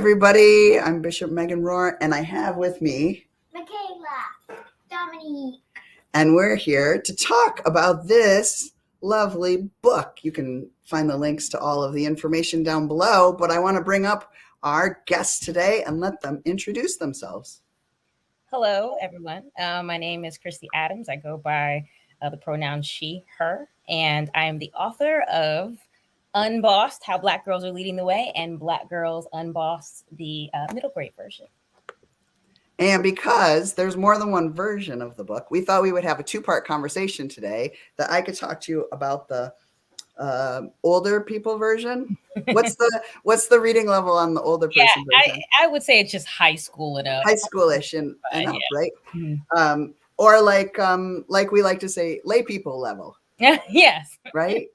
everybody. I'm Bishop Megan Rohrer, and I have with me Makayla, Dominique. And we're here to talk about this lovely book. You can find the links to all of the information down below, but I want to bring up our guests today and let them introduce themselves. Hello, everyone. My name is Khristi Adams. I go by the pronoun she, her, and I am the author of Unbossed, How Black Girls Are Leading the Way, and Black Girls Unbossed, the middle grade version. And because there's more than one version of the book, we thought we would have a two-part conversation today that I could talk to you about the older people version. What's the reading level on the older person version? I would say it's just high school and up. High schoolish and up, right? Mm-hmm. Or like we like to say, lay people level. Yes. Right?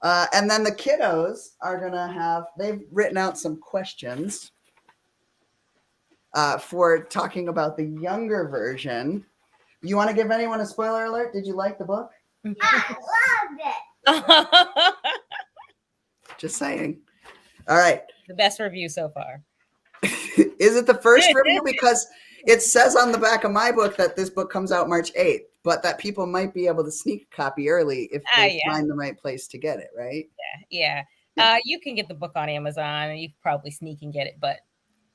And then the kiddos are gonna they've written out some questions for talking about the younger version. You want to give anyone a spoiler alert? Did you like the book? I loved it. Just saying. All right. The best review so far. Is it the first review? Because it says on the back of my book that this book comes out March 8th, but that people might be able to sneak a copy early if they find the right place to get it, right? Yeah. You can get the book on Amazon and you can probably sneak and get it, but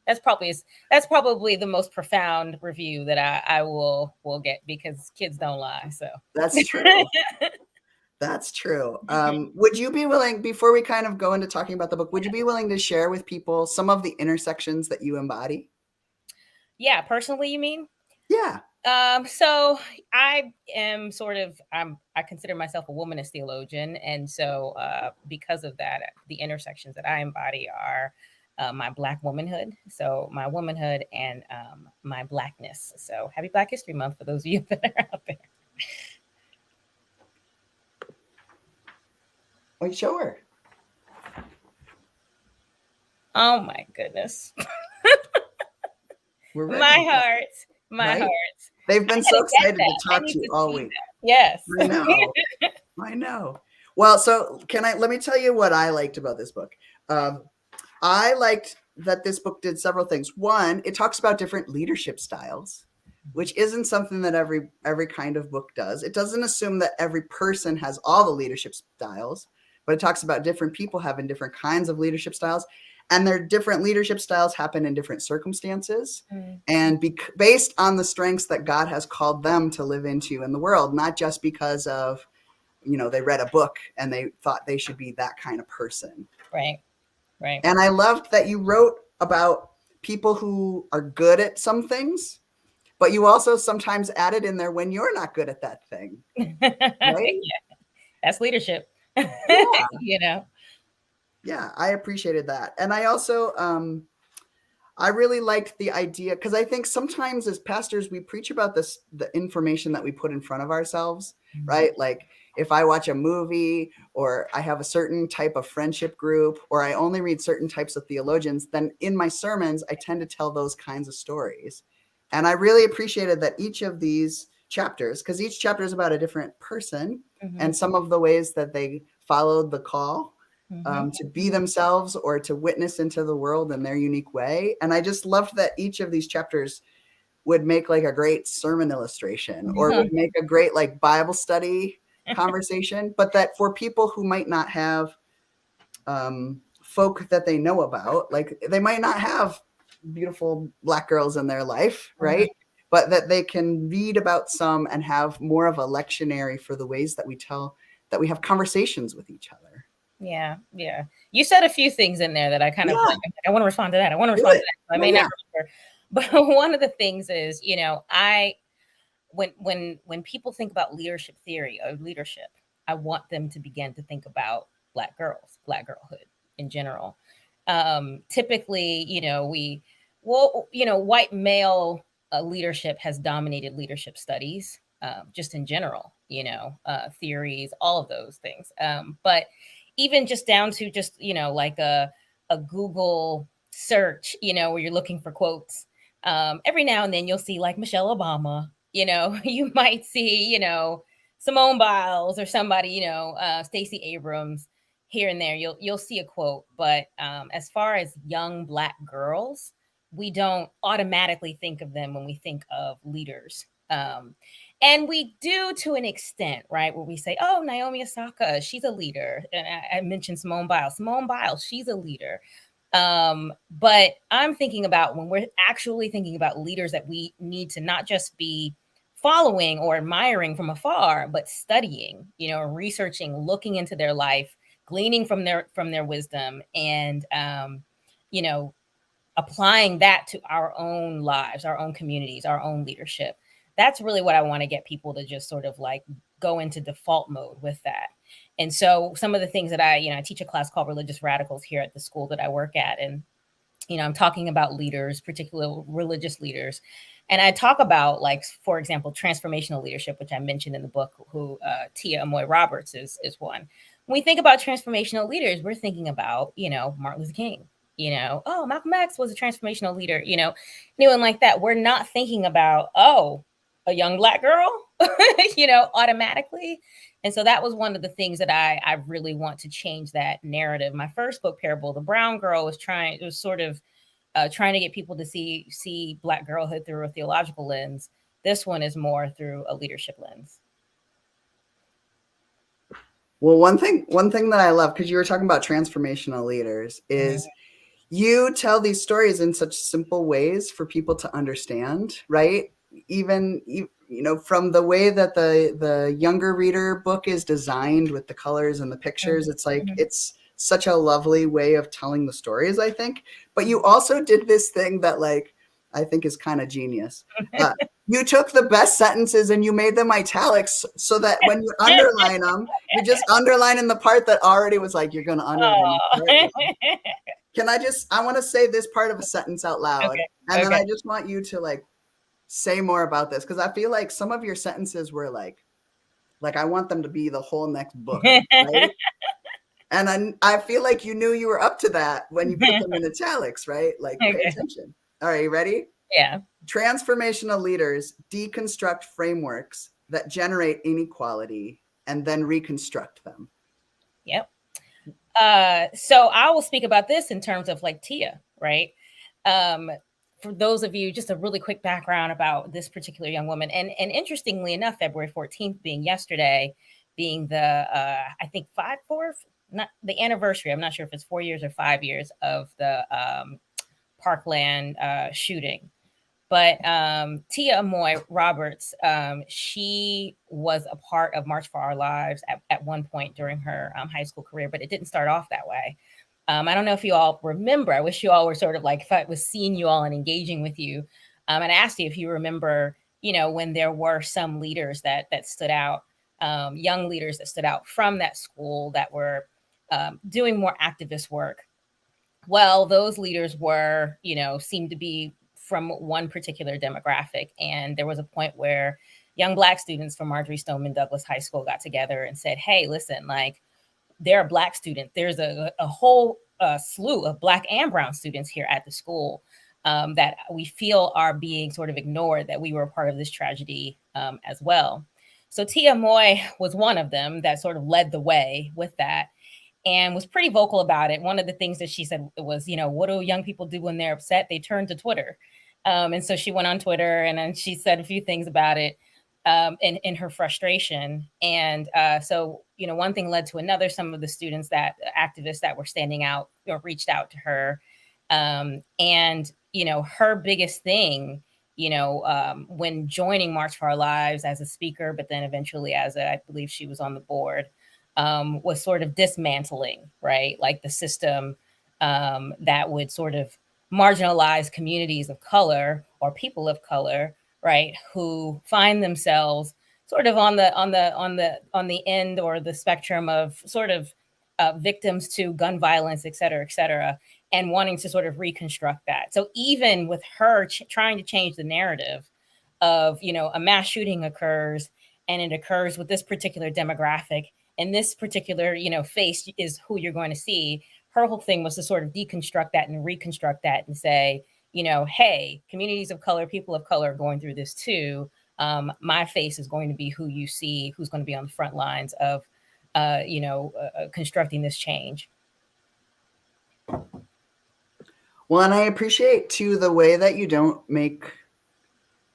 that's probably the most profound review that I will get, because kids don't lie. So that's true. That's true. Would you be willing, before we kind of go into talking about the book, would you be willing to share with people some of the intersections that you embody? Yeah, personally, you mean? Yeah. So I am I consider myself a womanist theologian. And so because of that, the intersections that I embody are my Black womanhood. So my womanhood and my Blackness. So happy Black History Month for those of you that are out there. Oh, show her. Oh my goodness. We're ready. My heart. They've been so excited to talk to you all week. Yes. I know. Well, so let me tell you what I liked about this book. I liked that this book did several things. One, it talks about different leadership styles, which isn't something that every kind of book does. It doesn't assume that every person has all the leadership styles, but it talks about different people having different kinds of leadership styles, and their different leadership styles happen in different circumstances and based on the strengths that God has called them to live into in the world, not just because of, they read a book and they thought they should be that kind of person. Right. And I loved that you wrote about people who are good at some things, but you also sometimes added in there when you're not good at that thing. Right? Yeah. That's leadership. Yeah. Yeah, I appreciated that. And I also, I really liked the idea, because I think sometimes as pastors, we preach about the information that we put in front of ourselves, right? Like if I watch a movie or I have a certain type of friendship group, or I only read certain types of theologians, then in my sermons, I tend to tell those kinds of stories. And I really appreciated that each of these chapters, because each chapter is about a different person and some of the ways that they followed the call to be themselves or to witness into the world in their unique way. And I just loved that each of these chapters would make like a great sermon illustration or would make a great like Bible study conversation, but that for people who might not have folk that they know about, like they might not have beautiful Black girls in their life, right? But that they can read about some and have more of a lectionary for the ways that we have conversations with each other. Yeah. You said a few things in there that I kind of I want to respond to that. I may not remember. But one of the things is, when people think about leadership theory or leadership, I want them to begin to think about Black girls, Black girlhood in general. Typically, white male leadership has dominated leadership studies, just in general, theories, all of those things. But even just down to just, like a Google search, where you're looking for quotes. Every now and then you'll see like Michelle Obama, you might see, Simone Biles or somebody, Stacey Abrams. here and there, you'll see a quote. But as far as young Black girls, we don't automatically think of them when we think of leaders. And we do to an extent, right? Where we say, oh, Naomi Osaka, she's a leader. And I mentioned Simone Biles. Simone Biles, she's a leader. But I'm thinking about when we're actually thinking about leaders that we need to not just be following or admiring from afar, but studying, researching, looking into their life, gleaning from their wisdom, and applying that to our own lives, our own communities, our own leadership. That's really what I want to get people to just sort of like go into default mode with that. And so some of the things that I teach a class called Religious Radicals here at the school that I work at. And, I'm talking about leaders, particularly religious leaders. And I talk about, like, for example, transformational leadership, which I mentioned in the book, who Tia Amoy Roberts is one. When we think about transformational leaders, we're thinking about, Martin Luther King, oh, Malcolm X was a transformational leader, anyone like that. We're not thinking about, oh, a young Black girl, automatically. And so that was one of the things that I really want to change that narrative. My first book, Parable of the Brown Girl, was trying to get people to see Black girlhood through a theological lens. This one is more through a leadership lens. Well, one thing that I love, because you were talking about transformational leaders, is you tell these stories in such simple ways for people to understand, right? Even from the way that the younger reader book is designed with the colors and the pictures, it's like it's such a lovely way of telling the stories, I think. But you also did this thing that, like, I think is kind of genius. You took the best sentences and you made them italics so that when you underline them, you just underline in the part that already was like, you're going to underline. I want to say this part of a sentence out loud. Okay. And then I just want you to, like, say more about this, because I feel like some of your sentences were like I want them to be the whole next book, right? And I feel like you knew you were up to that when you put them in italics, right? Like, pay attention. All right, you ready? Yeah. Transformational leaders deconstruct frameworks that generate inequality and then reconstruct them. Yep. So I will speak about this in terms of, like, Tia, right? For those of you, just a really quick background about this particular young woman. And interestingly enough, February 14th being yesterday, being the, I think not the anniversary, I'm not sure if it's 4 years or 5 years of the Parkland shooting. But Tia Amoy Roberts, she was a part of March for Our Lives at one point during her high school career, but it didn't start off that way. I don't know if you all remember. I wish you all were sort of like, if I was seeing you all and engaging with you. And I asked you if you remember, when there were some leaders that stood out, young leaders that stood out from that school that were doing more activist work. Well, those leaders were, seemed to be from one particular demographic. And there was a point where young Black students from Marjory Stoneman Douglas High School got together and said, hey, listen, like, there are Black students. There's a whole slew of Black and brown students here at the school that we feel are being sort of ignored, that we were a part of this tragedy as well. So Tia Amoy was one of them that sort of led the way with that and was pretty vocal about it. One of the things that she said was, what do young people do when they're upset? They turn to Twitter. And so she went on Twitter and then she said a few things about it in her frustration. And so, one thing led to another. Some of the students activists that were standing out reached out to her. And, her biggest thing, when joining March for Our Lives as a speaker, but then eventually I believe she was on the board, was sort of dismantling, right? Like the system that would sort of marginalize communities of color or people of color, right, who find themselves sort of on the end or the spectrum of sort of victims to gun violence, et cetera, and wanting to sort of reconstruct that. So even with her trying to change the narrative of, a mass shooting occurs and it occurs with this particular demographic and this particular, face is who you're going to see. Her whole thing was to sort of deconstruct that and reconstruct that and say, hey, communities of color, people of color are going through this too. My face is going to be who you see, who's going to be on the front lines of constructing this change. Well, and I appreciate too the way that you don't make.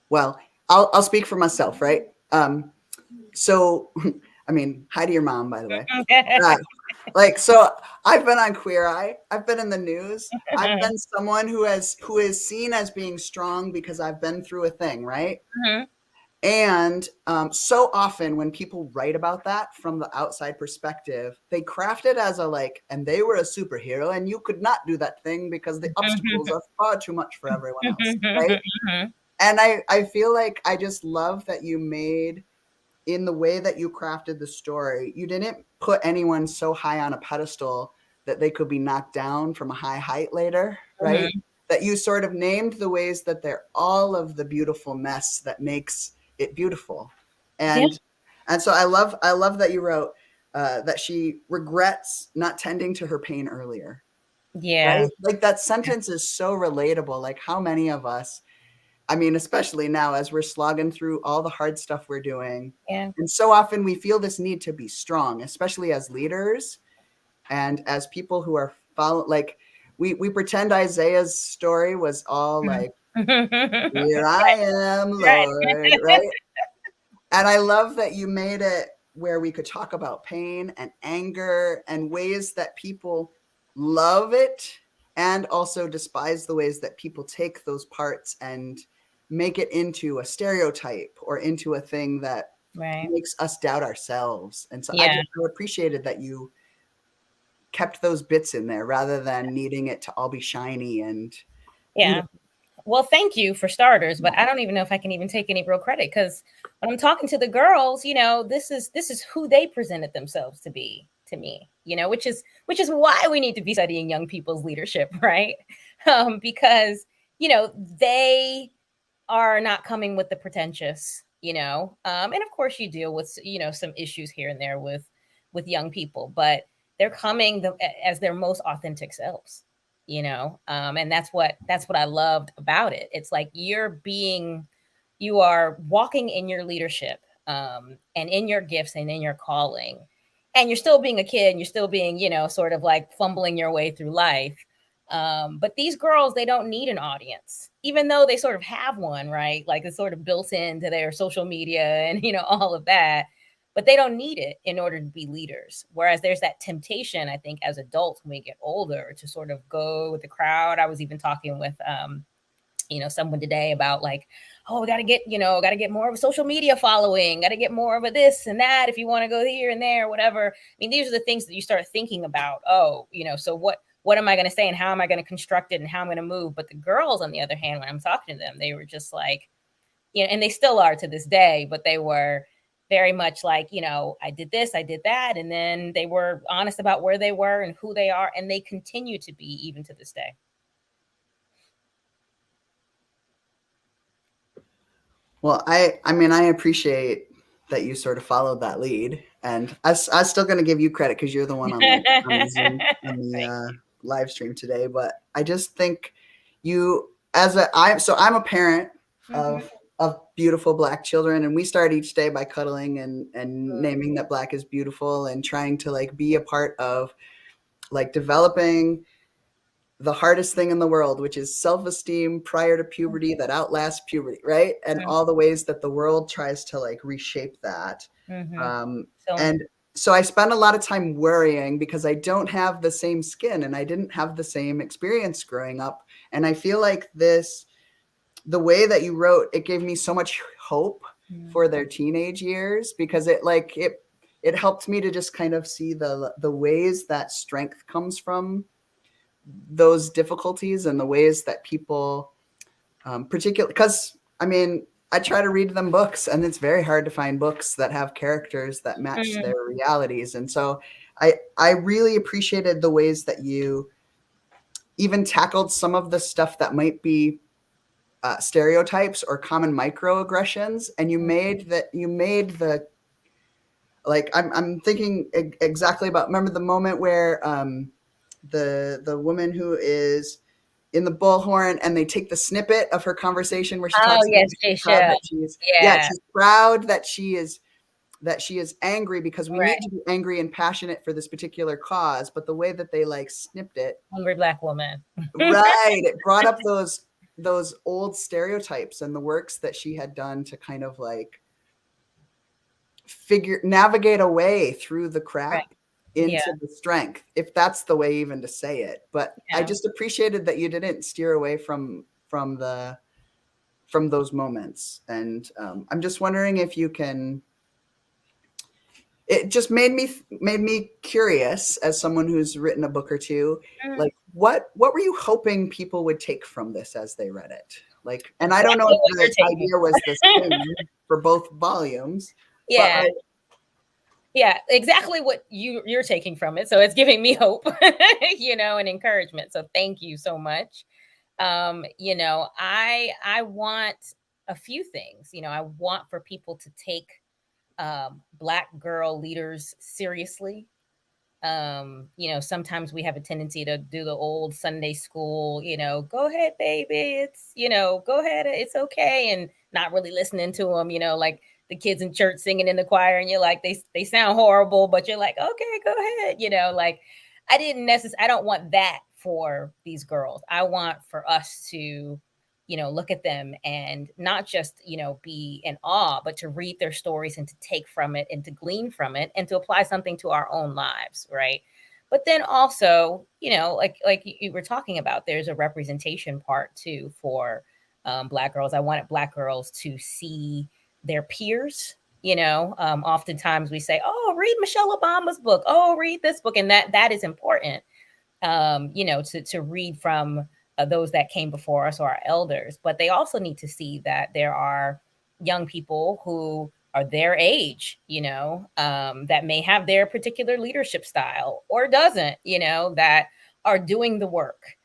Well, I'll speak for myself, right? So, I mean, hi to your mom, by the way. So I've been on Queer Eye. I've been in the news. I've been someone who is seen as being strong because I've been through a thing, right? Mm-hmm. And so often when people write about that from the outside perspective, they craft it as and they were a superhero and you could not do that thing because the obstacles are far too much for everyone else, right? And I feel like I just love that you made, in the way that you crafted the story, you didn't put anyone so high on a pedestal that they could be knocked down from a high height later, right? Mm-hmm. That you sort of named the ways that they're all of the beautiful mess that makes it beautiful. And so I love that you wrote that she regrets not tending to her pain earlier. Yeah. Right? Like that sentence is so relatable. Like how many of us, I mean, especially now as we're slogging through all the hard stuff we're doing. Yeah. And so often we feel this need to be strong, especially as leaders and as people who are we pretend Isaiah's story was all like, here I am, Lord, right? And I love that you made it where we could talk about pain and anger and ways that people love it and also despise the ways that people take those parts and make it into a stereotype or into a thing that makes us doubt ourselves. And so I appreciated that you kept those bits in there rather than needing it to all be shiny and beautiful. Well, thank you for starters, but I don't even know if I can even take any real credit because when I'm talking to the girls, this is who they presented themselves to be to me, which is why we need to be studying young people's leadership, right? Because they are not coming with the pretentious, and of course you deal with some issues here and there with young people, but they're coming as their most authentic selves. And that's what I loved about it. It's like you are walking in your leadership and in your gifts and in your calling, and you're still being a kid and you're still being, sort of like fumbling your way through life. But these girls, they don't need an audience, even though they sort of have one, right? Like it's sort of built into their social media and, all of that. But they don't need it in order to be leaders. Whereas there's that temptation, I think, as adults when we get older to sort of go with the crowd. I was even talking with, someone today about like, oh, got to get more of a social media following, got to get more of a this and that if you want to go here and there, whatever. I mean, these are the things that you start thinking about. Oh, so what am I going to say and how am I going to construct it and how I'm going to move? But the girls, on the other hand, when I'm talking to them, they were just like, and they still are to this day, but they were very much like, I did this, I did that. And then they were honest about where they were and who they are. And they continue to be even to this day. Well, I mean, I appreciate that you sort of followed that lead. And I was still going to give you credit because you're the one on the Zoom in the live stream today. But I just think I'm a parent of beautiful Black children, and we start each day by cuddling and naming that Black is beautiful and trying to like be a part of like developing the hardest thing in the world, which is self-esteem prior to puberty that outlasts puberty, right? And all the ways that the world tries to like reshape that. And so I spend a lot of time worrying because I don't have the same skin and I didn't have the same experience growing up. And I feel like the way that you wrote, it gave me so much hope for their teenage years because it helped me to just kind of see the ways that strength comes from those difficulties and the ways that people, particularly because I mean, I try to read them books and it's very hard to find books that have characters that match their realities. And so I really appreciated the ways that you even tackled some of the stuff that might be stereotypes or common microaggressions. And you made the, like, I'm thinking exactly about, remember the moment where the woman who is in the bullhorn and they take the snippet of her conversation where she talks about she's proud that she's proud that she is that she is angry because we Right. need to be angry and passionate for this particular cause. But the way that they like snipped it, Hungry Black woman. right, it brought up those old stereotypes and the works that she had done to kind of like navigate a way through the crap Right. into Yeah. the strength, if that's the way even to say it. But I Yeah. just appreciated that you didn't steer away from those moments. And I'm just wondering if you can, it just made me curious as someone who's written a book or two, like what were you hoping people would take from this as they read it? Like, and I don't know if Exactly what the you're taking. idea was the same for both volumes. Yeah. But like, yeah, exactly what you're taking from it. So it's giving me hope, you know, and encouragement. So thank you so much. You know, I want a few things. You know, I want for people to take Black girl leaders seriously. You know, sometimes we have a tendency to do the old Sunday school, you know, go ahead, baby, it's, you know, go ahead, it's okay, and not really listening to them, you know, like the kids in church singing in the choir, and you're like, they sound horrible, but you're like, okay, go ahead, you know, like I don't want that for these girls. I want for us to, you know, look at them and not just, you know, be in awe, but to read their stories and to take from it and to glean from it and to apply something to our own lives, right? But then also, you know, like you were talking about, there's a representation part too for Black girls. I wanted Black girls to see their peers. You know, oftentimes we say, "Oh, read Michelle Obama's book. Oh, read this book," and that is important. You know, to read from those that came before us or our elders, but they also need to see that there are young people who are their age, you know, that may have their particular leadership style or doesn't, you know, that are doing the work,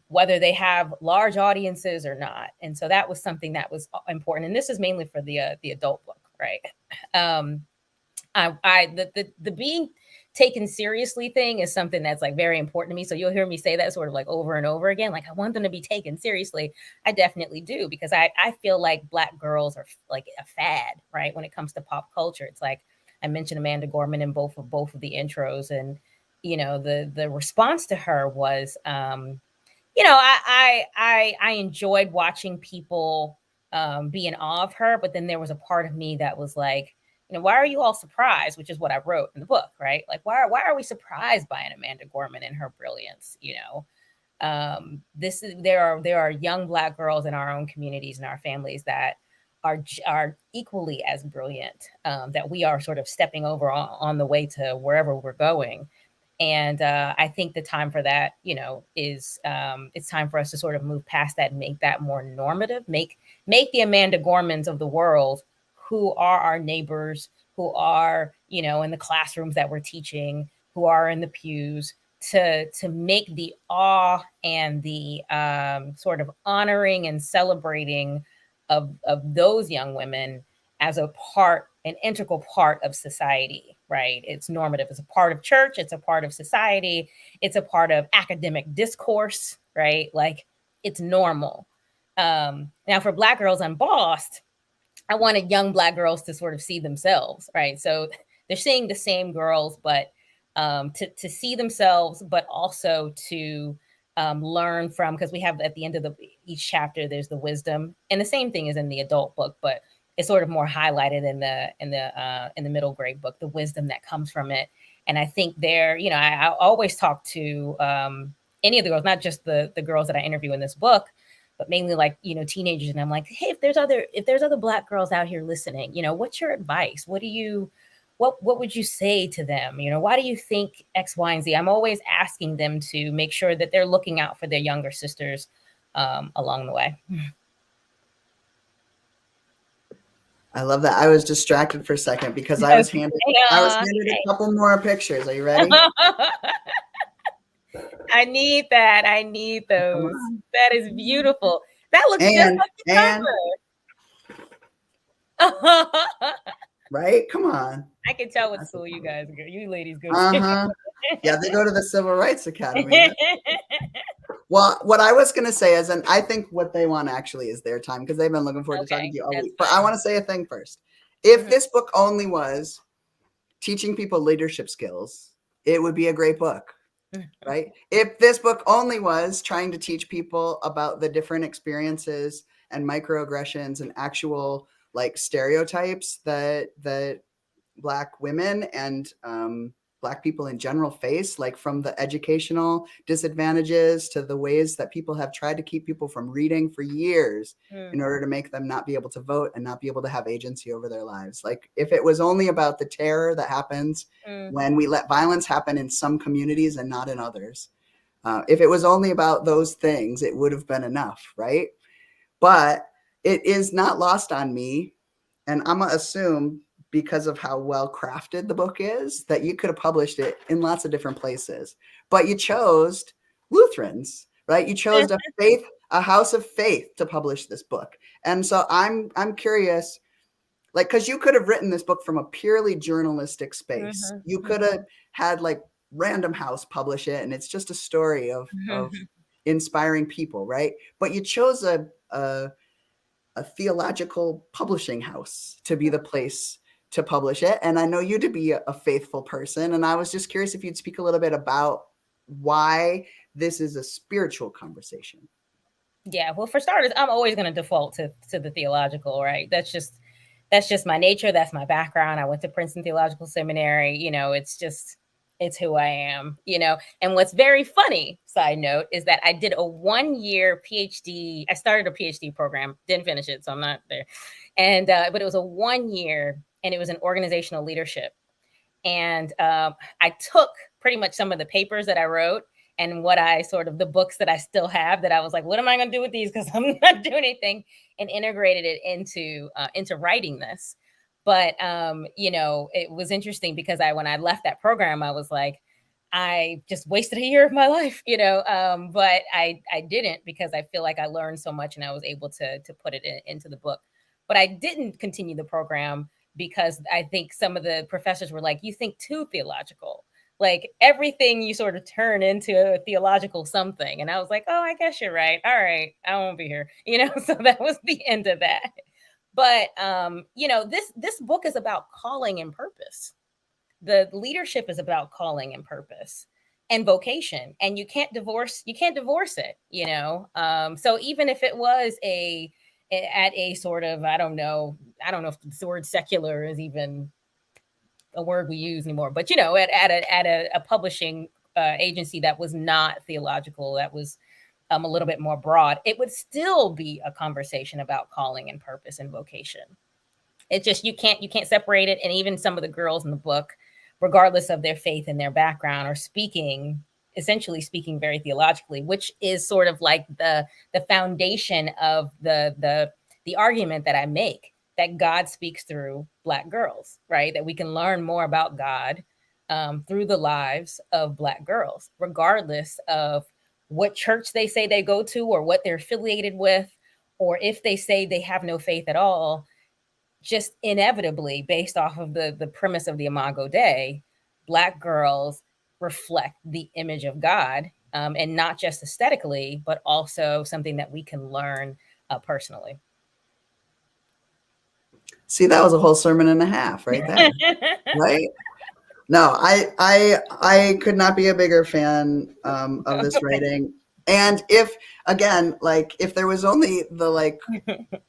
whether they have large audiences or not. And so that was something that was important. And this is mainly for the adult book, right? The being taken seriously thing is something that's like very important to me. So you'll hear me say that sort of like over and over again. Like I want them to be taken seriously. I definitely do, because I feel like Black girls are like a fad, right? When it comes to pop culture, it's like I mentioned Amanda Gorman in both of the intros, and you know the response to her was, you know, I enjoyed watching people be in awe of her, but then there was a part of me that was like, you know, why are you all surprised? Which is what I wrote in the book, right? Like, why are we surprised by an Amanda Gorman and her brilliance? You know, there are young Black girls in our own communities and our families that are equally as brilliant, that we are sort of stepping over on the way to wherever we're going. And I think the time for that, you know, is it's time for us to sort of move past that and make that more normative, make the Amanda Gormans of the world, who are our neighbors, who are, you know, in the classrooms that we're teaching, who are in the pews, to make the awe and the sort of honoring and celebrating of those young women as an integral part of society, right? It's normative. It's a part of church. It's a part of society. It's a part of academic discourse, right? Like it's normal. Now for Black Girls Unbossed, I wanted young Black girls to sort of see themselves, right? So they're seeing the same girls, but to see themselves, but also to learn from, because we have at the end of each chapter, there's the wisdom, and the same thing is in the adult book, but it's sort of more highlighted in the middle grade book, the wisdom that comes from it. And I think there, you know, I always talk to any of the girls, not just the girls that I interview in this book, but mainly like, you know, teenagers. And I'm like, hey, if there's other Black girls out here listening, you know, what's your advice? What would you say to them? You know, why do you think X, Y, and Z? I'm always asking them to make sure that they're looking out for their younger sisters along the way. I love that. I was distracted for a second because I was handed a couple more pictures. Are you ready? I need that. I need those. That is beautiful. That looks just like the cover. Right? Come on. I can tell what school you ladies go to. Yeah, they go to the Civil Rights Academy. Well, what I was going to say is, and I think what they want actually is their time, because they've been looking forward to talking to you all week. But I want to say a thing first. If this book only was teaching people leadership skills, it would be a great book, right? If this book only was trying to teach people about the different experiences and microaggressions and actual like stereotypes that Black women and Black people in general face, like from the educational disadvantages to the ways that people have tried to keep people from reading for years in order to make them not be able to vote and not be able to have agency over their lives. Like if it was only about the terror that happens when we let violence happen in some communities and not in others, if it was only about those things, it would have been enough, right? But it is not lost on me, and I'm going to assume because of how well crafted the book is, that you could have published it in lots of different places, but you chose Lutherans, right? You chose a house of faith to publish this book. And so I'm curious, like, cause you could have written this book from a purely journalistic space. You could have had like Random House publish it, and it's just a story of inspiring people, right? But you chose a theological publishing house to be the place to publish it. And I know you to be a faithful person. And I was just curious if you'd speak a little bit about why this is a spiritual conversation. Yeah, well, for starters, I'm always going to default to the theological, right? That's just my nature. That's my background. I went to Princeton Theological Seminary. You know, it's who I am, you know. And what's very funny, side note, is that I did a 1-year PhD. I started a PhD program, didn't finish it, so I'm not there. And but it was a 1 year, and it was in organizational leadership. And I took pretty much some of the papers that I wrote and what I sort of the books that I still have that I was like, what am I going to do with these? Because I'm not doing anything, and integrated it into writing this. But, you know, it was interesting because when I left that program, I was like, I just wasted a year of my life, you know, but I didn't, because I feel like I learned so much and I was able to put it into the book. But I didn't continue the program because I think some of the professors were like, you think too theological, like everything you sort of turn into a theological something. And I was like, oh, I guess you're right. All right, I won't be here, you know. So that was the end of that. But you know, this book is about calling and purpose. The leadership is about calling and purpose and vocation, and you can't divorce it, you know. So even if it was at a sort of, I don't know if the word secular is even a word we use anymore, but you know, at a publishing agency that was not theological, that was a little bit more broad, it would still be a conversation about calling and purpose and vocation. It's just you can't separate it. And even some of the girls in the book, regardless of their faith and their background, are essentially speaking very theologically, which is sort of like the foundation of the argument that I make, that God speaks through Black girls, right? That we can learn more about God through the lives of Black girls, regardless of what church they say they go to or what they're affiliated with, or if they say they have no faith at all. Just inevitably, based off of the premise of the Imago Dei, Black girls reflect the image of God, and not just aesthetically, but also something that we can learn personally. See, that was a whole sermon and a half right there. Right? No, I could not be a bigger fan of this writing. And if there was only the like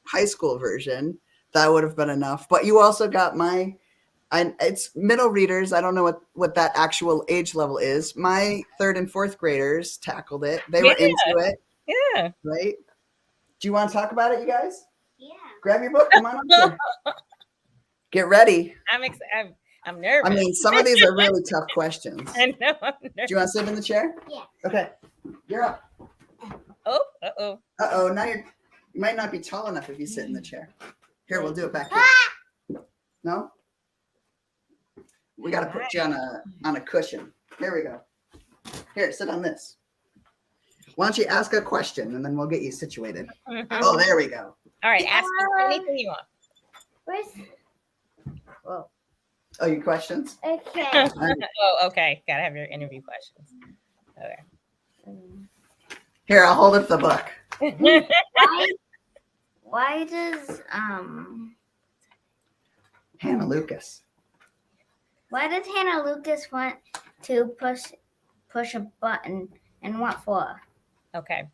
high school version, that would have been enough. But you also got it's middle readers. I don't know what that actual age level is. My 3rd and 4th graders tackled it. They were into it. Yeah. Right? Do you want to talk about it, you guys? Yeah. Grab your book. Come on up here. Get ready. I'm nervous. I mean, some of these are really tough questions. I know. I'm nervous. Do you want to sit in the chair? Yeah. Okay. You're up. Oh, uh-oh. Uh-oh. Now you might not be tall enough if you sit in the chair. Here, we'll do it back here. No? We got to put you on a cushion. There we go. Here, sit on this. Why don't you ask a question, and then we'll get you situated. Oh, there we go. All right. Ask me anything you want. Where's? Oh, your questions? Okay. Oh, okay. Gotta have your interview questions. Okay. Here, I'll hold up the book. Why does Hannah Lucas. Why does Hannah Lucas want to push a button, and what for? Okay.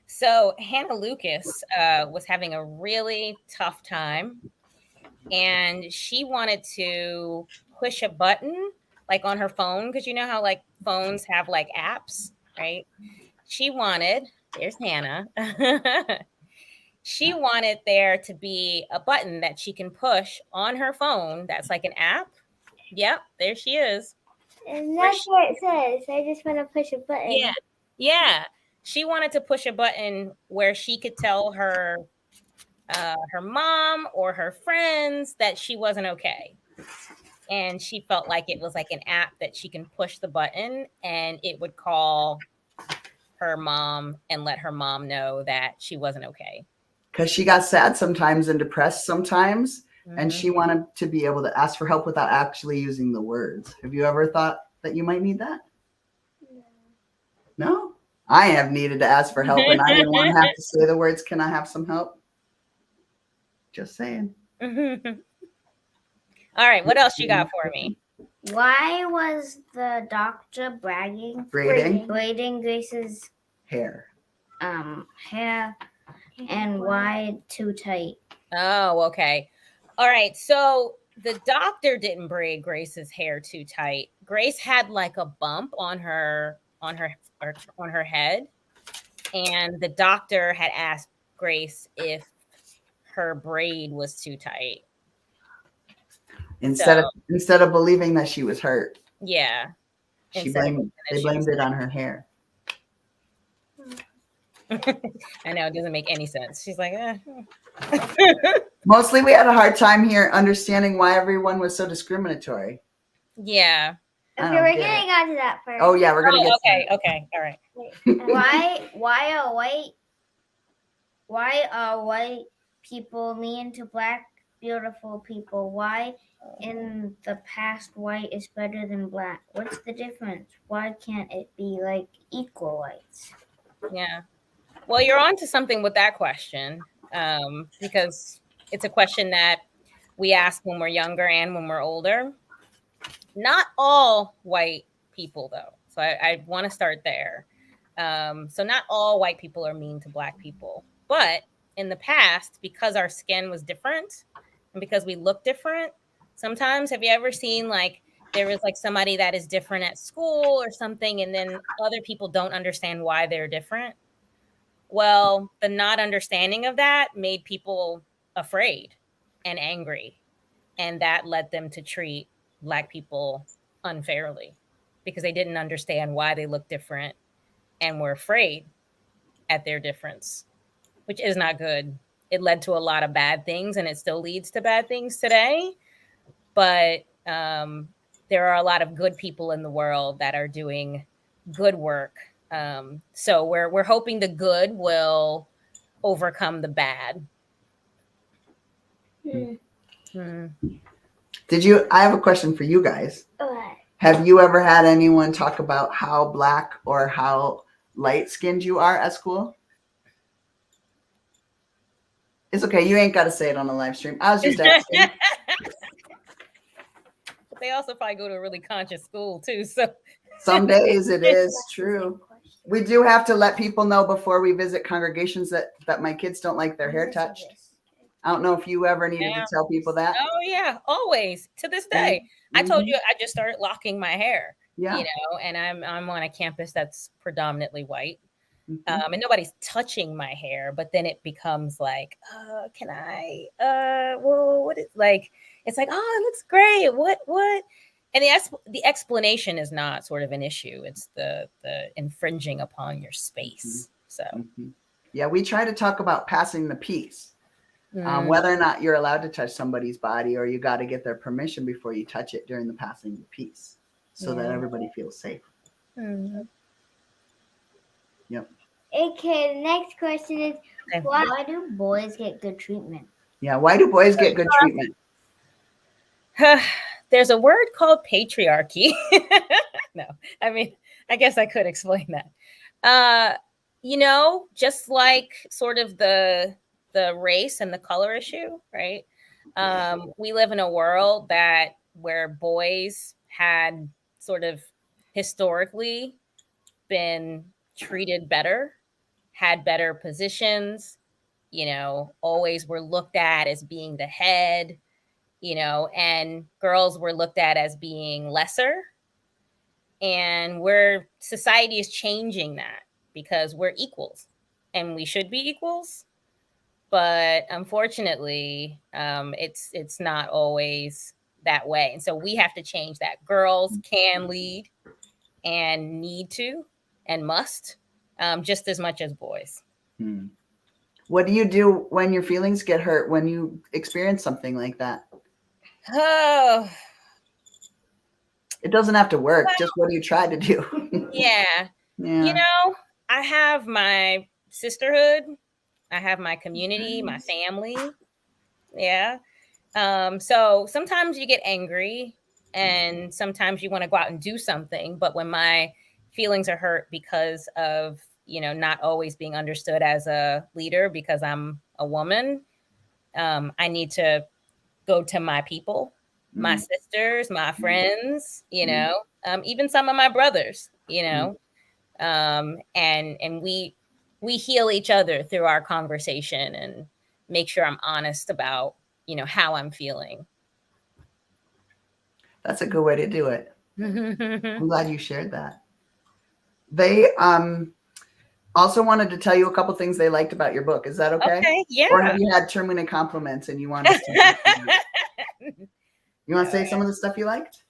So Hannah Lucas was having a really tough time, and she wanted to push a button like on her phone, because you know how like phones have like apps, right? She wanted, there's Hannah. She wanted there to be a button that she can push on her phone that's like an app. Yep, there she is. And that's what it says. I just want to push a button. Yeah. Yeah. She wanted to push a button where she could tell her mom or her friends that she wasn't okay. And she felt like it was like an app that she can push the button and it would call her mom and let her mom know that she wasn't okay. Because she got sad sometimes and depressed sometimes. And she wanted to be able to ask for help without actually using the words. Have you ever thought that you might need that? No? I have needed to ask for help and I didn't want to have to say the words, can I have some help? Just saying. All right, what else you got for me? Why was the doctor braiding Grace's hair? Hair, and why too tight? Oh, okay. All right. So the doctor didn't braid Grace's hair too tight. Grace had like a bump on her head, and the doctor had asked Grace if her braid was too tight. Instead of believing that she was hurt. Yeah. They blamed it on her hair. I know, it doesn't make any sense. She's like, Mostly we had a hard time here understanding why everyone was so discriminatory. Yeah. Okay, we're getting on to that first. Oh yeah, we're gonna get okay, all right. Why are white people mean to black beautiful people? Why in the past white is better than black? What's the difference? Why can't it be like equal whites? Yeah. Well, you're on to something with that question, because it's a question that we ask when we're younger and when we're older. Not all white people, though. So I want to start there. So not all white people are mean to black people. But in the past, because our skin was different and because we look different, sometimes, have you ever seen like there was like somebody that is different at school or something, and then other people don't understand why they're different? Well, the not understanding of that made people afraid and angry. And that led them to treat black people unfairly because they didn't understand why they looked different and were afraid at their difference, which is not good. It led to a lot of bad things, and it still leads to bad things today. But there are a lot of good people in the world that are doing good work. So we're hoping the good will overcome the bad. I have a question for you guys. What? Have you ever had anyone talk about how black or how light-skinned you are at school? It's okay. You ain't got to say it on the live stream. I was just asking. But they also probably go to a really conscious school too. So some days it is true. We do have to let people know before we visit congregations that my kids don't like their hair touched. I don't know if you ever needed to tell people that. Oh yeah, always to this day. I told you I just started locking my hair. Yeah. You know, and I'm on a campus that's predominantly white. And nobody's touching my hair, but then it becomes like, can I, well, what is like, it's like, oh, it looks great. What? And the explanation is not sort of an issue. It's the infringing upon your space. So, yeah, we try to talk about passing the peace, whether or not you're allowed to touch somebody's body or you got to get their permission before you touch it during the passing of the peace so that everybody feels safe. Yep. Okay, the next question is, why do boys get good treatment? Yeah, why do boys get good treatment? There's a word called patriarchy. No, I mean, I guess I could explain that. You know, just like sort of the race and the color issue, right? We live in a world where boys had sort of historically been treated better, had better positions, always were looked at as being the head, and girls were looked at as being lesser. And society is changing that because we're equals and we should be equals. But unfortunately, it's not always that way. And so we have to change that. Girls can lead and need to and must just as much as boys. What do you do when your feelings get hurt, when you experience something like that? Oh, it doesn't have to work. Just what do you try to do? Yeah. I have my sisterhood. I have my community, my family. Yeah. So sometimes you get angry and sometimes you want to go out and do something. But when my feelings are hurt because of, not always being understood as a leader because I'm a woman, I need to go to my people, my sisters, my friends, even some of my brothers, and we heal each other through our conversation and make sure I'm honest about, how I'm feeling. That's a good way to do it. I'm glad you shared that. They also wanted to tell you a couple things they liked about your book. Is that okay? Okay, yeah. Or have you had too many compliments and you want us to you want to say some of the stuff you liked?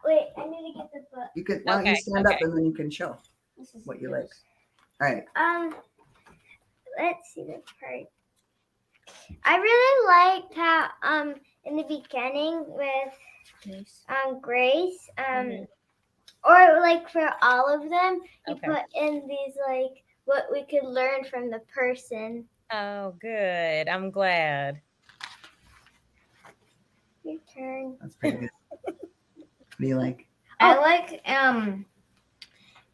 Wait, I need to get the book. You could. Why don't you stand up and then you can show what you like. All right. Let's see this part. I really liked how in the beginning with Grace or like for all of them you put in these like what we could learn from the person. Oh, good. I'm glad. Your turn. That's pretty good. What do you like? I like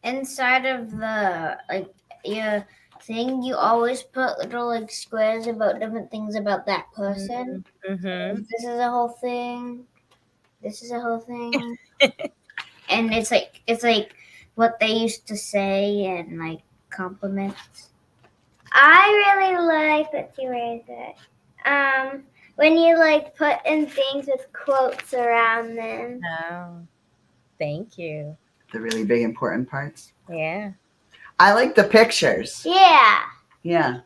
inside of the thing you always put little like squares about different things about that person. This is a whole thing. This is a whole thing. And it's like what they used to say and like compliments. I really like that you raised it. When you like put in things with quotes around them. Oh, thank you. The really big important parts. Yeah. I like the pictures. Yeah. Yeah.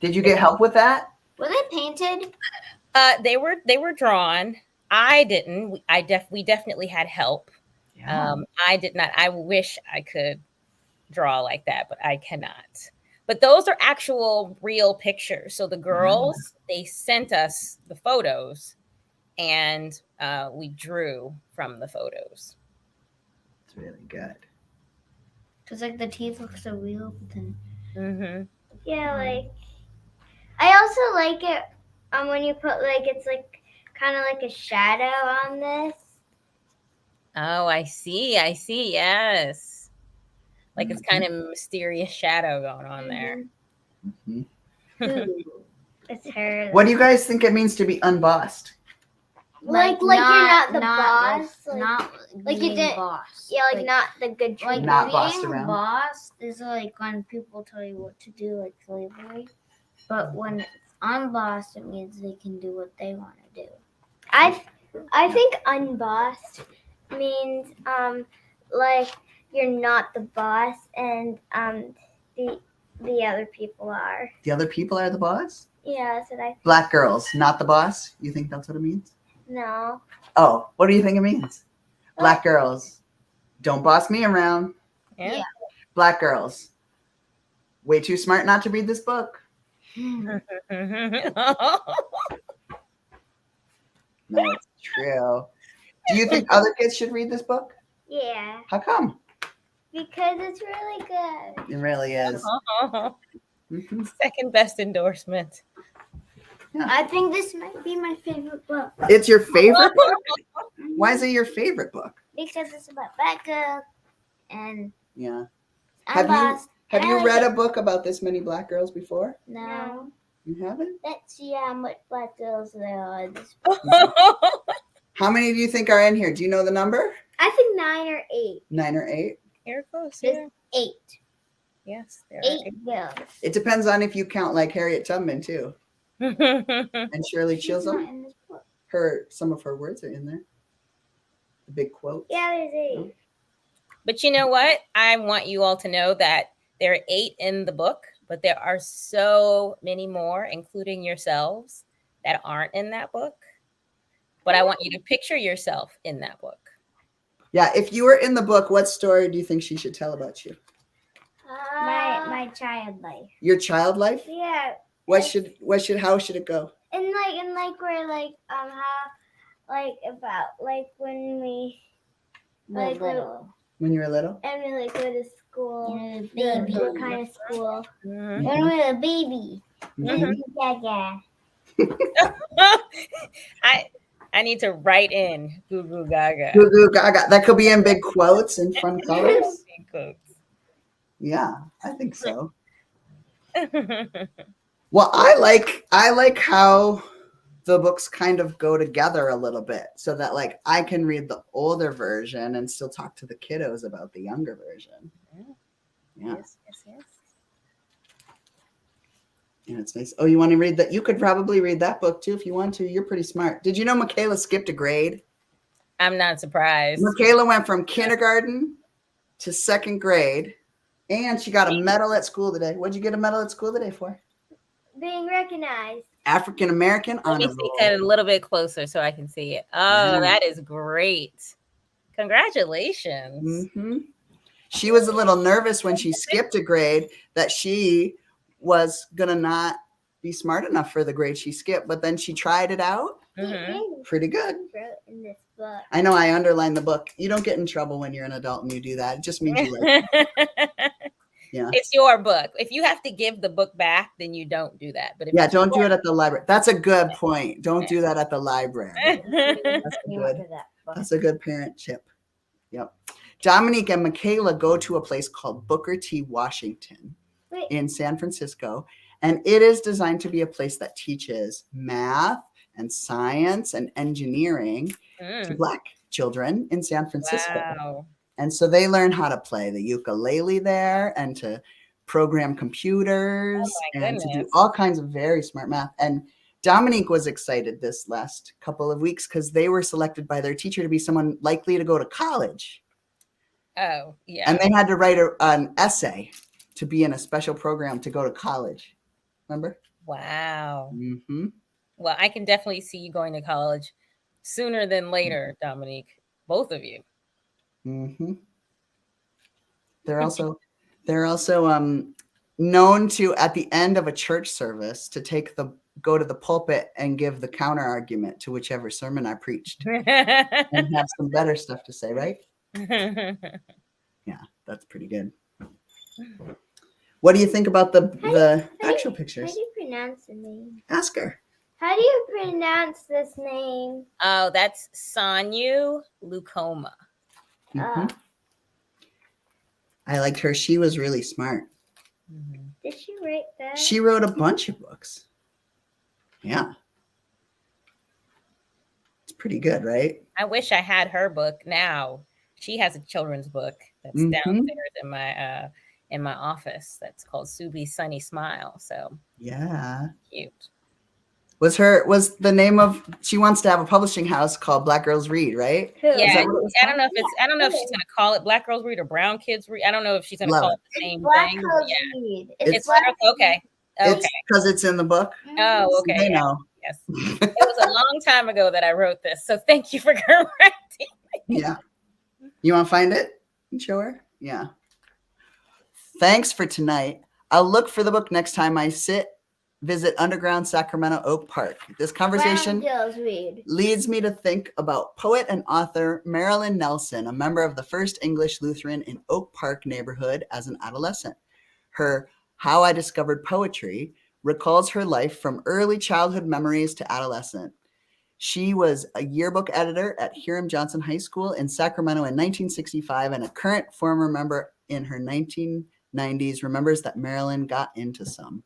Did you get help with that? Were they painted? They were drawn. I didn't. We definitely had help. Yeah. I did not. I wish I could draw like that, but I cannot. But those are actual real pictures. So the girls, they sent us the photos and we drew from the photos. It's really good. Because like the teeth look so real. But then... Yeah, like I also like it when you put like it's like kind of like a shadow on this. Oh, I see. Yes. Like it's kind of mysterious shadow going on there. It's her. What do you guys think it means to be unbossed? Like you're not the boss. Like not like you did boss. Yeah, like not the good like not being bossed around. Boss is like when people tell you what to do, like slavery. But when it's unbossed, it means they can do what they want to do. I think unbossed means like you're not the boss and the other people are. The other people are the boss? Yeah, that's what I think. Black girls, not the boss? You think that's what it means? No. Oh, what do you think it means? Black girls, don't boss me around. Yeah. Black girls, way too smart not to read this book. No, it's true. Do you think other kids should read this book? Yeah. How come? Because it's really good. It really is. Second best endorsement. Yeah. I think this might be my favorite book. It's your favorite book? Why is it your favorite book? Because it's about Becca and Have you read a book about this many black girls before? No. You haven't? Let's see how much black girls there are in this. How many do you think are in here? Do you know the number? I think 9 or 8. 9 or 8? Here it goes. There's Yeah. 8. Yes, there 8 girls. It depends on if you count like Harriet Tubman too, are. and Shirley She's not Chisholm. in this book. Some of her words are in there. The big quote. Yeah, there's 8. But you know what? I want you all to know that there are 8 in the book, but there are so many more, including yourselves, that aren't in that book. But I want you to picture yourself in that book. Yeah, if you were in the book, what story do you think she should tell about you? My child life. Your child life? Yeah, How should it go? and where how about when we little. When you were little? and we go to school. Baby. What kind of school? Mhm. When we were a baby. Mhm. Gaga. I need to write in Goo Goo Gaga. Goo goo gaga. That could be in big quotes and fun colors. Yeah, I think so. Well, I like how the books kind of go together a little bit, so that like I can read the older version and still talk to the kiddos about the younger version. Yeah. Yes. Yeah, it's nice. Oh, you want to read that? You could probably read that book too if you want to. You're pretty smart. Did you know Makayla skipped a grade? I'm not surprised. Makayla went from kindergarten to 2nd grade, and she got a medal at school today. What'd you get a medal at school today for? Being recognized. African American Let honor me see roll. that a little bit closer so I can see it. Oh, Yeah. that is great. Congratulations. Mm-hmm. She was a little nervous when she skipped a grade that she was gonna not be smart enough for the grade she skipped, but then she tried it out. Mhm. Pretty good. Wrote in this book. I know I underlined the book. You don't get in trouble when you're an adult and you do that. It just means you like it. Yeah. It's your book. If you have to give the book back, then you don't do that. But if Yeah, it's don't do your it at the library. That's a good point. Don't do that at the library. That's a good parent tip. Yep. Dominique and Makayla go to a place called Booker T. Washington in San Francisco, and it is designed to be a place that teaches math and science and engineering to Black children in San Francisco. Wow. And so they learn how to play the ukulele there and to program computers and to do all kinds of very smart math. And Dominique was excited this last couple of weeks because they were selected by their teacher to be someone likely to go to college. Oh, yeah. And they had to write an essay to be in a special program to go to college. Remember? Wow. Mm-hmm. Well, I can definitely see you going to college sooner than later, Dominique. Both of you. Mm-hmm. They're also known to, at the end of a church service, to go to the pulpit and give the counter argument to whichever sermon I preached and have some better stuff to say, right? Yeah, that's pretty good. What do you think about the actual pictures? How do you pronounce the name? Ask her. How do you pronounce this name? Oh, that's Sanyu Lukoma. Mm-hmm. I liked her. She was really smart. Did she write that? She wrote a bunch of books. Yeah. It's pretty good, right? I wish I had her book now. She has a children's book that's downstairs in my office that's called Subi's Sunny Smile. So yeah. Cute. She wants to have a publishing house called Black Girls Read, right? Yeah, I don't know if she's gonna call it Black Girls Read or Brown Kids Read. I don't know if she's gonna call it the same Black thing. Girls Yeah. Read. It's okay. It's because it's in the book. Oh, okay. They Yeah. know. Yes. It was a long time ago that I wrote this, so thank you for correcting me. Yeah. You want to find it and show her? Yeah. Thanks for tonight. I'll look for the book next time I visit underground Sacramento Oak Park. This conversation leads me to think about poet and author Marilyn Nelson, a member of the First English Lutheran in Oak Park neighborhood as an adolescent. Her How I Discovered Poetry recalls her life from early childhood memories to adolescence. She was a yearbook editor at Hiram Johnson High School in Sacramento in 1965, and a current former member in her 1990s remembers that Marilyn got into some.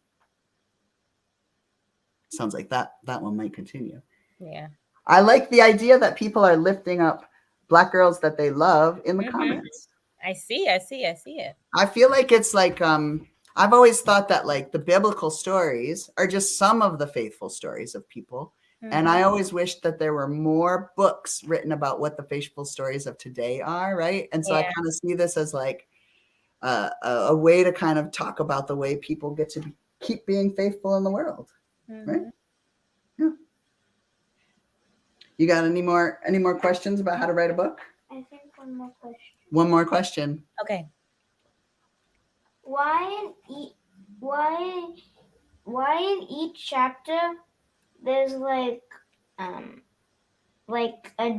sounds like that one might continue. Yeah. I like the idea that people are lifting up Black girls that they love in the comments. I see it. I feel like it's like I've always thought that like the biblical stories are just some of the faithful stories of people. And I always wished that there were more books written about what the faithful stories of today are, right? And so I kind of see this as like a way to kind of talk about the way people get to keep being faithful in the world, right? Yeah. You got any more questions about how to write a book? I think one more question. One more question. Okay. Why in each chapter there's like a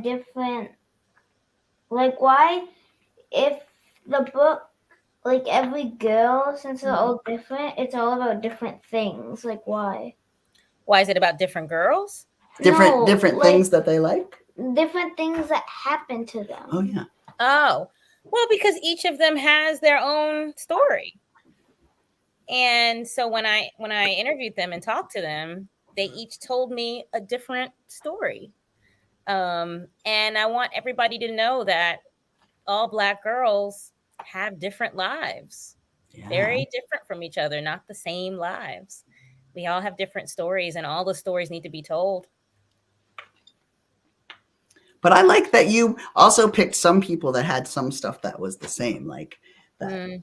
different, like, why, if the book, like every girl, since they're all different, it's all about different things. Like, why Why is it about different girls? Different like, things that they like? different things that happen to them. Oh, yeah. Oh, well, because each of them has their own story. And so when I interviewed them and talked to them, they each told me a different story. And I want everybody to know that all Black girls have different lives, very different from each other, not the same lives. We all have different stories, and all the stories need to be told. But I like that you also picked some people that had some stuff that was the same, like that,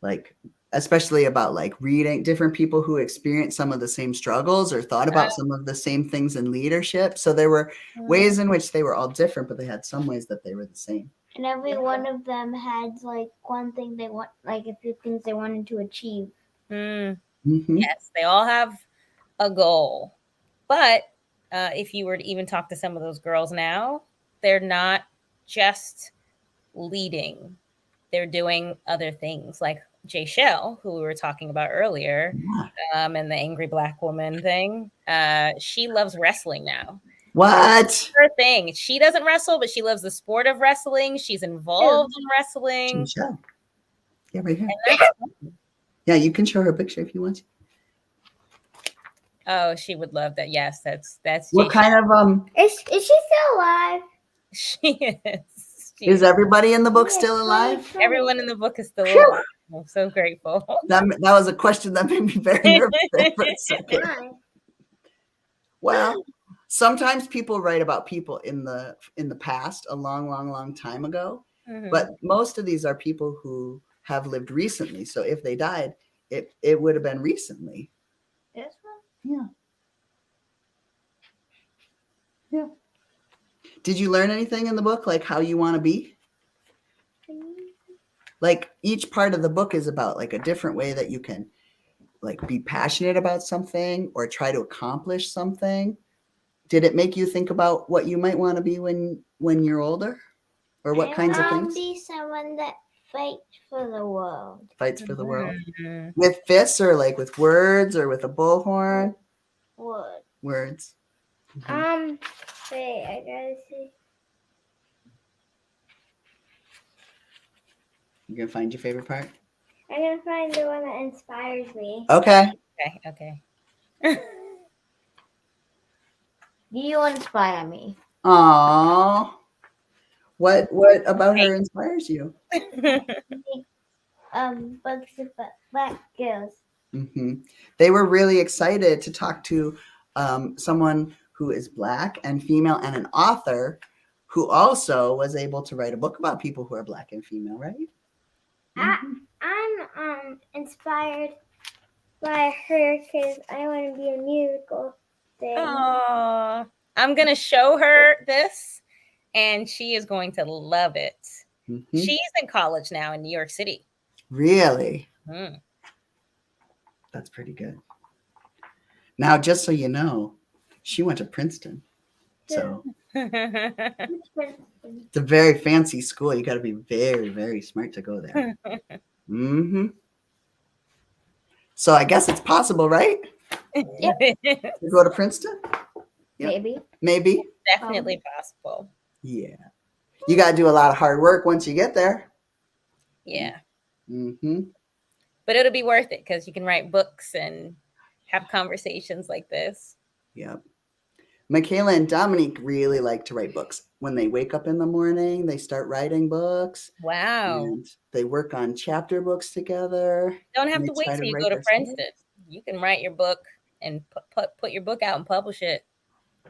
like especially about like reading different people who experienced some of the same struggles or thought about some of the same things in leadership. So there were ways in which they were all different, but they had some ways that they were the same. And every one of them had like one thing they want, like a few things they wanted to achieve. Yes, they all have a goal. But if you were to even talk to some of those girls now, they're not just leading. They're doing other things, like Jay Shell, who we were talking about earlier, and the angry Black woman thing. She loves wrestling now. What? Her thing. She doesn't wrestle, but she loves the sport of wrestling. She's involved in wrestling. Yeah, right here. Yeah, you can show her a picture if you want to. Oh, she would love that. Yes, that's what kind of Is she still alive? She is. Is everybody in the book still alive? Everyone in the book is still alive. I'm so grateful. That was a question that made me very nervous there for a second. Well, sometimes people write about people in the past, a long time ago. But most of these are people who have lived recently. So if they died, it would have been recently. This one? Yeah. Yeah. Did you learn anything in the book, like how you want to be? Like each part of the book is about like a different way that you can like be passionate about something or try to accomplish something. Did it make you think about what you might want to be when you're older, or what kinds of things? I want to be someone that fights for the world. Fights for the world. With fists, or like with words, or with a bullhorn? Words. Wait, I gotta see. You gonna find your favorite part? I'm gonna find the one that inspires me. Okay. Okay. You inspire me. Aww. What about her inspires you? Books about Black girls. They were really excited to talk to someone who is Black and female and an author who also was able to write a book about people who are Black and female, right? I'm inspired by her because I want to be a musical thing. Aww. I'm going to show her this, and she is going to love it. She's in college now in New York City. Really? That's pretty good. Now, just so you know, she went to Princeton. So it's a very fancy school. You got to be very, very smart to go there. So I guess it's possible, right? To go to Princeton? Yep. Maybe. Definitely possible. Yeah. You got to do a lot of hard work once you get there. Yeah. But it'll be worth it because you can write books and have conversations like this. Yep. Makayla and Dominique really like to write books. When they wake up in the morning, they start writing books. Wow. And they work on chapter books together. Don't have They to wait try till you write go to their Princeton. stories. You can write your book and put your book out and publish it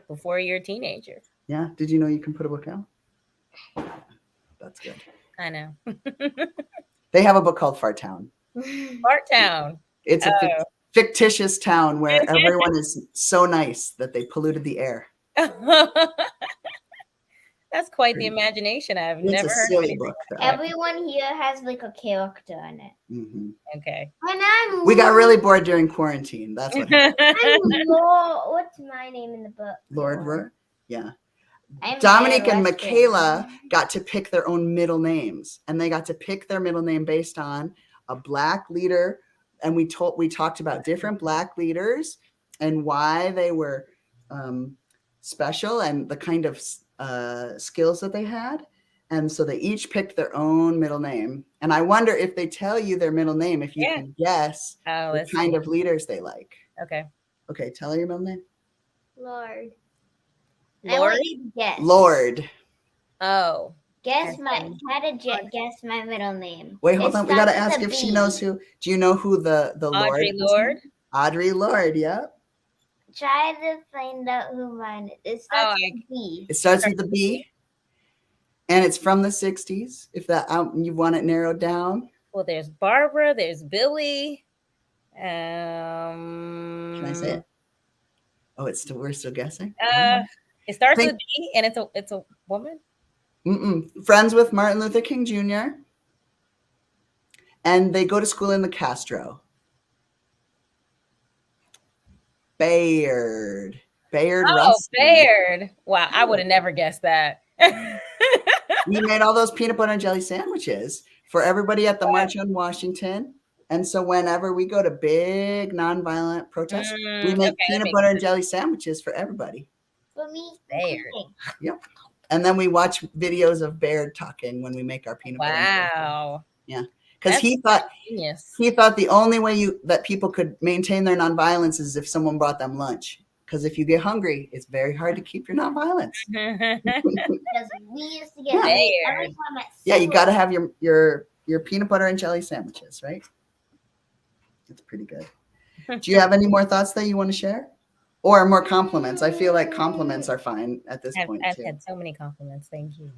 before you're a teenager. Yeah. Did you know you can put a book out? That's good. I know. They have a book called Fart Town. Fart Town. It's a fictitious town where everyone is so nice that they polluted the air. That's quite the imagination. I've never heard of anything. Book, Everyone here has like a character in it. Mm-hmm. Okay. And we got really bored during quarantine. That's what happened. What's my name in the book? Lord Rohrer. Yeah. Dominique and Makayla got to pick their own middle names, and they got to pick their middle name based on a Black leader. And we talked about different Black leaders and why they were special and the kind of skills that they had. And so they each picked their own middle name. And I wonder if they tell you their middle name, if you can guess the kind of leaders they like. Okay. Okay, tell her your middle name. Lord. Lord? Guess. Lord. Oh. Guess my middle name. Wait, hold on. We got to ask if she knows who. Do you know who the Audre Lord? Lorde? Audre Lorde, yep. Try to find out who mine is. It starts with B. It starts with the B. And it's from the 60s, if that you want it narrowed down. Well, there's Barbara, there's Billy. Can I say it? Oh, we're still guessing? It starts with B, and it's a woman? Friends with Martin Luther King Jr. And they go to school in the Castro. Bayard. Bayard Rustin. Bayard. Wow, I would have never guessed that. We made all those peanut butter and jelly sandwiches for everybody at the March on Washington. And so whenever we go to big nonviolent protests, we make peanut butter and jelly sandwiches for everybody. For me, Bayard. Yep. And then we watch videos of Bayard talking when we make our peanut butter. Wow. Yeah. Because he thought the only way that people could maintain their nonviolence is if someone brought them lunch. Because if you get hungry, it's very hard to keep your nonviolence. Because we used to get every time at yeah, you got to have your peanut butter and jelly sandwiches, right? It's pretty good. Do you have any more thoughts that you want to share? Or more compliments? I feel like compliments are fine at this point. I've had so many compliments. Thank you.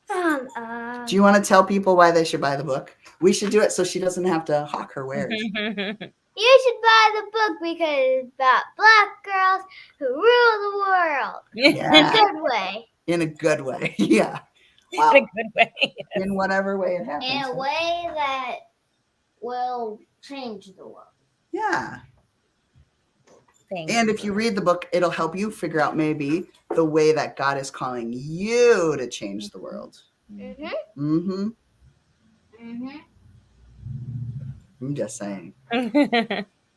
Do you want to tell people why they should buy the book? We should do it so she doesn't have to hawk her wares. You should buy the book because it's about Black girls who rule the world. Yeah. In a good way. In a good way. Yeah. Well, in a good way. Yes. In whatever way it happens. In a way that will change the world. Yeah. Thanks. And if you read the book, it'll help you figure out maybe the way that God is calling you to change the world. I'm just saying.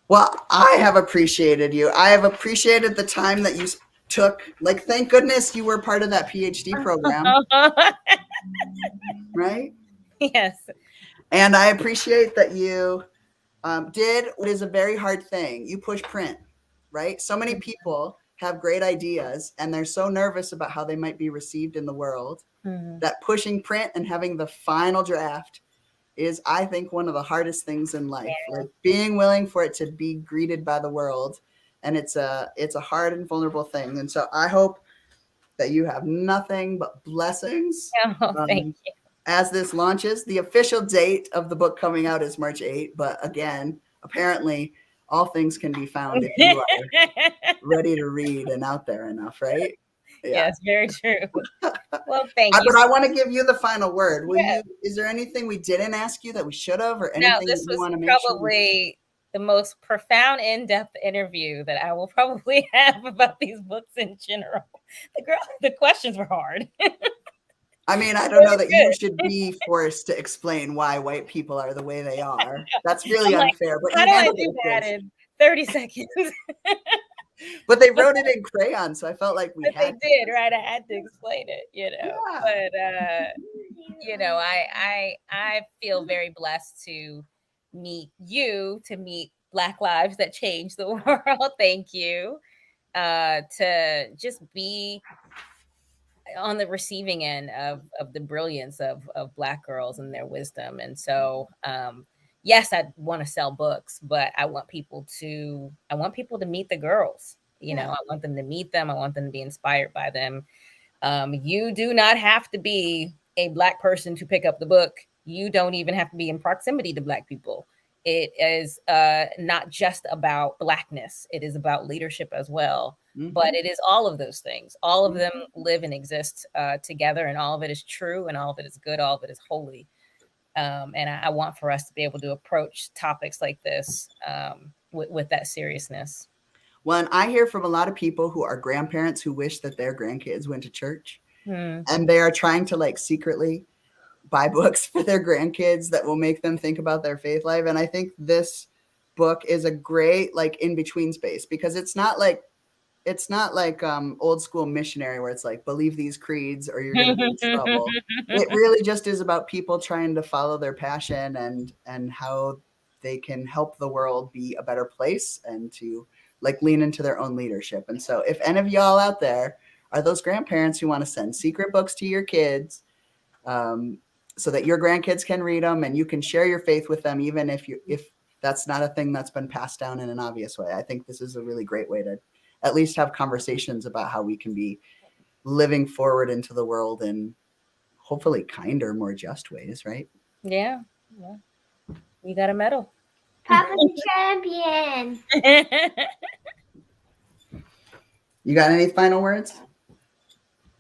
Well, I have appreciated you. I have appreciated the time that you took. Like, thank goodness you were part of that PhD program. Right? Yes. And I appreciate that you did what is a very hard thing. You push print, right? So many people have great ideas and they're so nervous about how they might be received in the world that pushing print and having the final draft is, I think, one of the hardest things in life. Yeah. Like being willing for it to be greeted by the world. And it's a hard and vulnerable thing. And so I hope that you have nothing but blessings. Thank you. As this launches. The official date of the book coming out is March 8th. But again, apparently all things can be found if you are ready to read and out there enough, right? Yeah. Yes, very true. Well, thank you. But I want to give you the final word. Is there anything we didn't ask you that we should have, or anything this that you want to make probably the most profound, in-depth interview that I will probably have about these books in general. The questions were hard. I mean, I don't know that you should be forced to explain why white people are the way they are. That's really unfair. But how do I do that in 30 seconds? But they wrote it in crayon, so I felt like they did, right? I had to explain it, Yeah. But I feel very blessed to meet you, to meet Black lives that change the world. Thank you. To just be on the receiving end of the brilliance of Black girls and their wisdom. And so yes, I want to sell books, but I want people to meet the girls. You know, I want them to meet them. I want them to be inspired by them. You do not have to be a Black person to pick up the book. You don't even have to be in proximity to Black people. It is not just about Blackness. It is about leadership as well. Mm-hmm. But it is all of those things. All of them live and exist together, and all of it is true, and all of it is good, all of it is holy. And I want for us to be able to approach topics like this with that seriousness. Well, and I hear from a lot of people who are grandparents who wish that their grandkids went to church, and they are trying to like secretly buy books for their grandkids that will make them think about their faith life. And I think this book is a great like in between space, because it's not like old school missionary where it's like, believe these creeds or you're going to be in trouble. It really just is about people trying to follow their passion and how they can help the world be a better place and to like lean into their own leadership. And so if any of y'all out there are those grandparents who want to send secret books to your kids, so that your grandkids can read them and you can share your faith with them, even if that's not a thing that's been passed down in an obvious way. I think this is a really great way to at least have conversations about how we can be living forward into the world in hopefully kinder, more just ways, right? Yeah. You got a medal. Papa's a champion. You got any final words?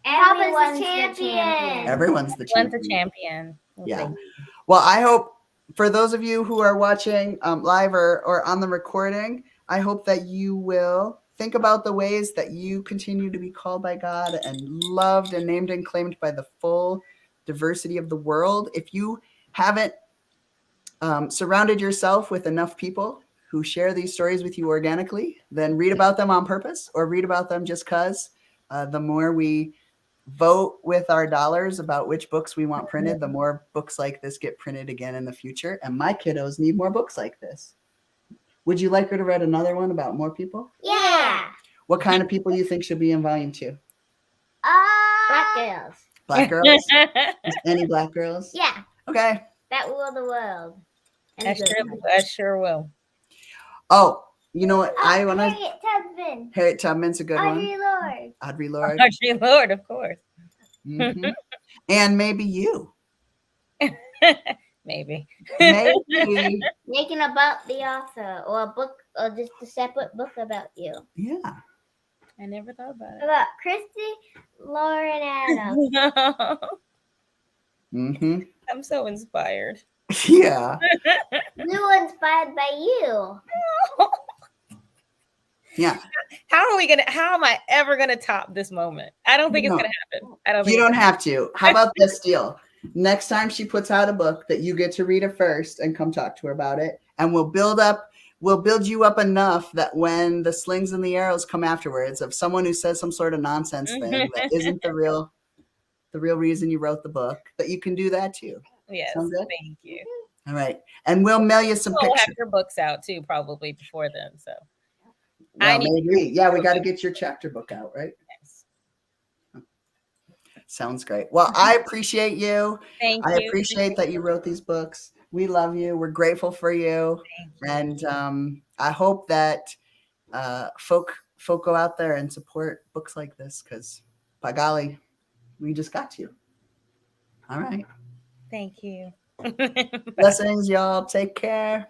Everyone's the champion. Everyone's the champion. Everyone's a champion. Yeah. Well, I hope for those of you who are watching live or on the recording, I hope that you will think about the ways that you continue to be called by God and loved and named and claimed by the full diversity of the world. If you haven't surrounded yourself with enough people who share these stories with you organically, then read about them on purpose or read about them just because. The more we vote with our dollars about which books we want printed, the more books like this get printed again in the future. And my kiddos need more books like this. Would you like her to read another one about more people? Yeah. What kind of people you think should be in volume 2? Black girls. Black girls? Any Black girls? Yeah. Okay. That rule the world. I sure will. Oh, you know what? I want to. Harriet Tubman. Harriet Tubman's a good one. Audre Lorde. Audre Lorde, of course. Mm-hmm. And maybe you. Maybe. Making about the author, or a book, or just a separate book about you. Yeah. I never thought about it. About Khristi Lauren Adams. Mm-hmm. I'm so inspired. Yeah. We were inspired by you. Yeah. How am I ever gonna top this moment? I don't think it's gonna happen. You don't have to. How about this deal? Next time she puts out a book that you get to read it first and come talk to her about it, and we'll build you up enough that when the slings and the arrows come afterwards of someone who says some sort of nonsense thing that isn't the real reason you wrote the book, that you can do that too. Yes. Thank you. All right. And we'll mail you some pictures. We'll have your books out too, probably before then. So well, maybe. Yeah, we got to get your chapter book out, right? Yes. Sounds great. Well, I appreciate you. Thank you. I appreciate that you wrote these books. We love you. We're grateful for you. And I hope that folk go out there and support books like this, because by golly, we just got to. All right. Thank you. Blessings, y'all. Take care.